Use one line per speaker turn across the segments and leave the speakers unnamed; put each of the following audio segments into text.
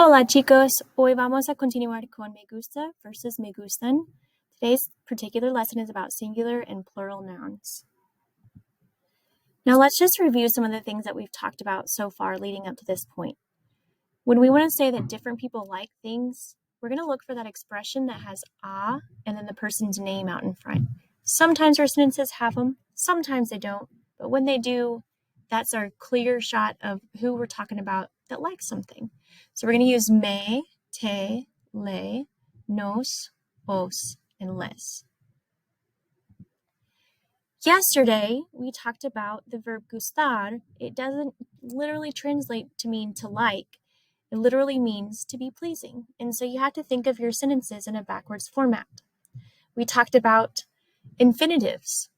Hola chicos, hoy vamos a continuar con me gusta versus me gustan. Today's particular lesson is about singular and plural nouns. Now let's just review some of the things that we've talked about so far leading up to this point. When we want to say that different people like things, we're going to look for that expression that has a and then the person's name out in front. Sometimes our sentences have them, sometimes they don't, but when they do, that's our clear shot of who we're talking about that likes something. So we're going to use me, te, le, nos, os, and les. Yesterday, we talked about the verb gustar. It doesn't literally translate to mean to like. It literally means to be pleasing. And so you have to think of your sentences in a backwards format. We talked about infinitives.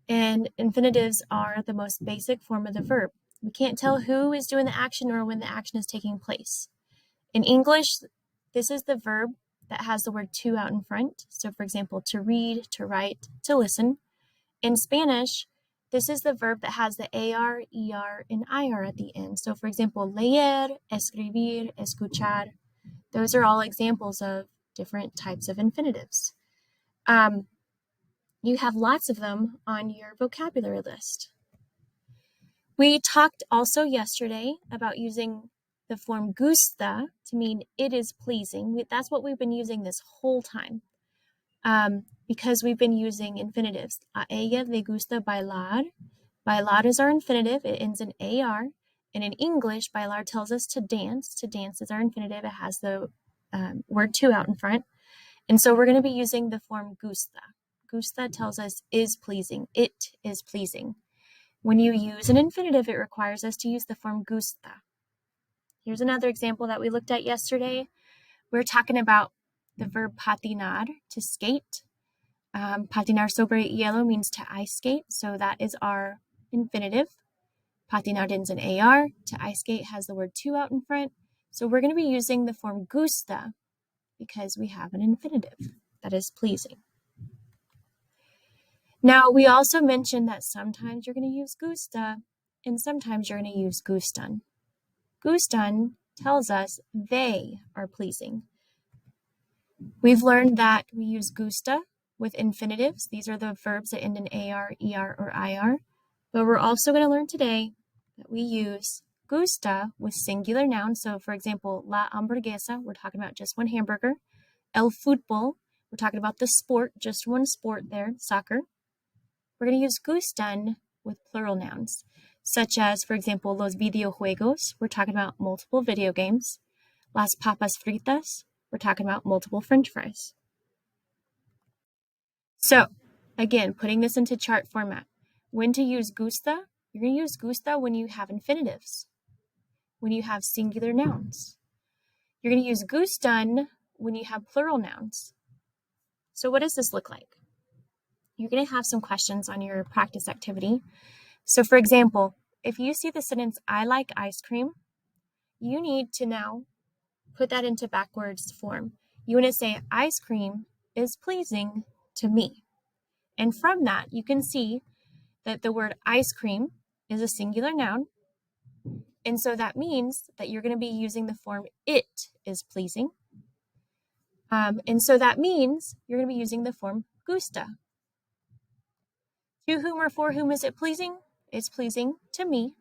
And infinitives are the most basic form of the verb. We can't tell who is doing the action or when the action is taking place. In English, this is the verb that has the word to out in front. So for example, to read, to write, to listen. In Spanish, this is the verb that has the AR, ER, and IR at the end. So for example, leer, escribir, escuchar. Those are all examples of different types of infinitives. You have lots of them on your vocabulary list. We talked also yesterday about using the form gusta to mean it is pleasing. That's what we've been using this whole time because we've been using infinitives. A ella le gusta bailar. Bailar is our infinitive. It ends in AR. And in English, bailar tells us to dance. To dance is our infinitive. It has the word to out in front. And so we're going to be using the form gusta. Gusta tells us is pleasing. It is pleasing. When you use an infinitive, it requires us to use the form gusta. Here's another example that we looked at yesterday. We're talking about the verb patinar, to skate. Patinar sobre hielo means to ice skate, so that is our infinitive. Patinar ends in AR. To ice skate has the word to out in front. So we're going to be using the form gusta because we have an infinitive that is pleasing. Now, we also mentioned that sometimes you're going to use gusta and sometimes you're going to use gustan. Gustan tells us they are pleasing. We've learned that we use gusta with infinitives. These are the verbs that end in AR, ER, or IR. But we're also going to learn today that we use gusta with singular nouns. So, for example, la hamburguesa, we're talking about just one hamburger. El fútbol, we're talking about the sport, just one sport there, soccer. We're going to use gustan with plural nouns, such as, for example, los videojuegos. We're talking about multiple video games. Las papas fritas. We're talking about multiple French fries. So, again, putting this into chart format. When to use gusta? You're going to use gusta when you have infinitives, when you have singular nouns. You're going to use gustan when you have plural nouns. So what does this look like? You're going to have some questions on your practice activity. So for example, if you see the sentence, I like ice cream, you need to now put that into backwards form. You want to say, ice cream is pleasing to me. And from that, you can see that the word ice cream is a singular noun. And so that means that you're going to be using the form it is pleasing. And so that means you're going to be using the form gusta. To whom or for whom is it pleasing? It's pleasing to me.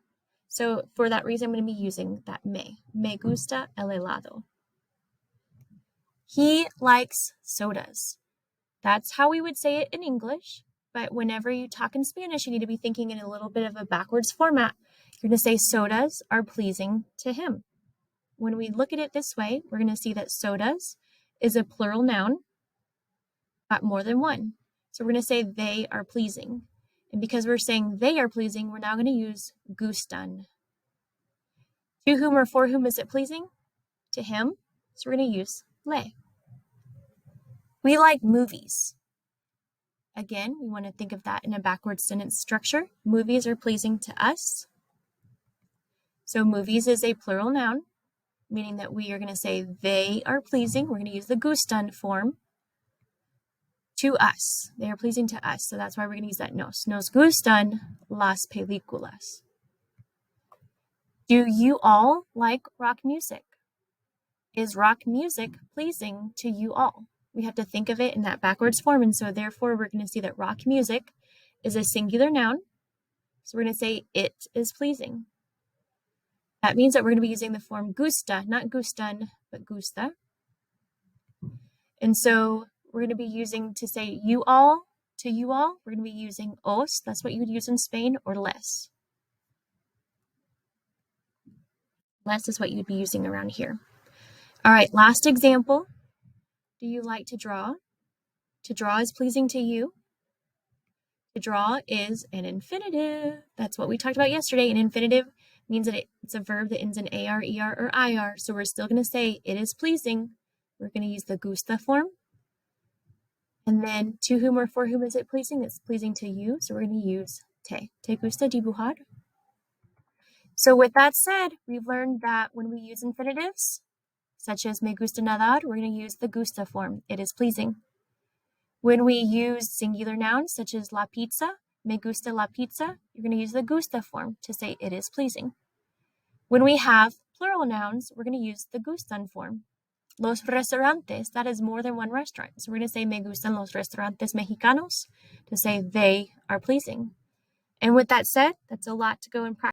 So for that reason, I'm going to be using that me. Me gusta el helado. He likes sodas. That's how we would say it in English. But whenever you talk in Spanish, you need to be thinking in a little bit of a backwards format. You're going to say sodas are pleasing to him. When we look at it this way, we're going to see that sodas is a plural noun, but more than one. So we're going to say they are pleasing. And because we're saying they are pleasing, we're now going to use gustan. To whom or for whom is it pleasing? To him. So we're going to use le. We like movies. Again, we want to think of that in a backwards sentence structure. Movies are pleasing to us. So movies is a plural noun, meaning that we are going to say they are pleasing. We're going to use the gustan form. To us. They are pleasing to us. So that's why we're going to use that nos. Nos gustan las películas. Do you all like rock music? Is rock music pleasing to you all? We have to think of it in that backwards form, and so therefore we're going to see that rock music is a singular noun. So we're going to say it is pleasing. That means that we're going to be using the form gusta, not gustan, but gusta. And so we're going to be using to say you all, to you all, we're going to be using os, that's what you would use in Spain, or les. Les is what you'd be using around here. All right, last example. Do you like to draw? To draw is pleasing to you. To draw is an infinitive. That's what we talked about yesterday. An infinitive means that it's a verb that ends in AR, ER, or IR. So we're still going to say it is pleasing. We're going to use the gusta form. And then to whom or for whom is it pleasing? It's pleasing to you. So we're going to use te. Te gusta dibujar? So with that said, we've learned that when we use infinitives, such as me gusta nadar, we're going to use the gusta form. It is pleasing. When we use singular nouns, such as la pizza, me gusta la pizza, you're going to use the gusta form to say it is pleasing. When we have plural nouns, we're going to use the gustan form. Los restaurantes, that is more than one restaurant. So we're going to say me gustan los restaurantes mexicanos to say they are pleasing. And with that said, that's a lot to go and practice.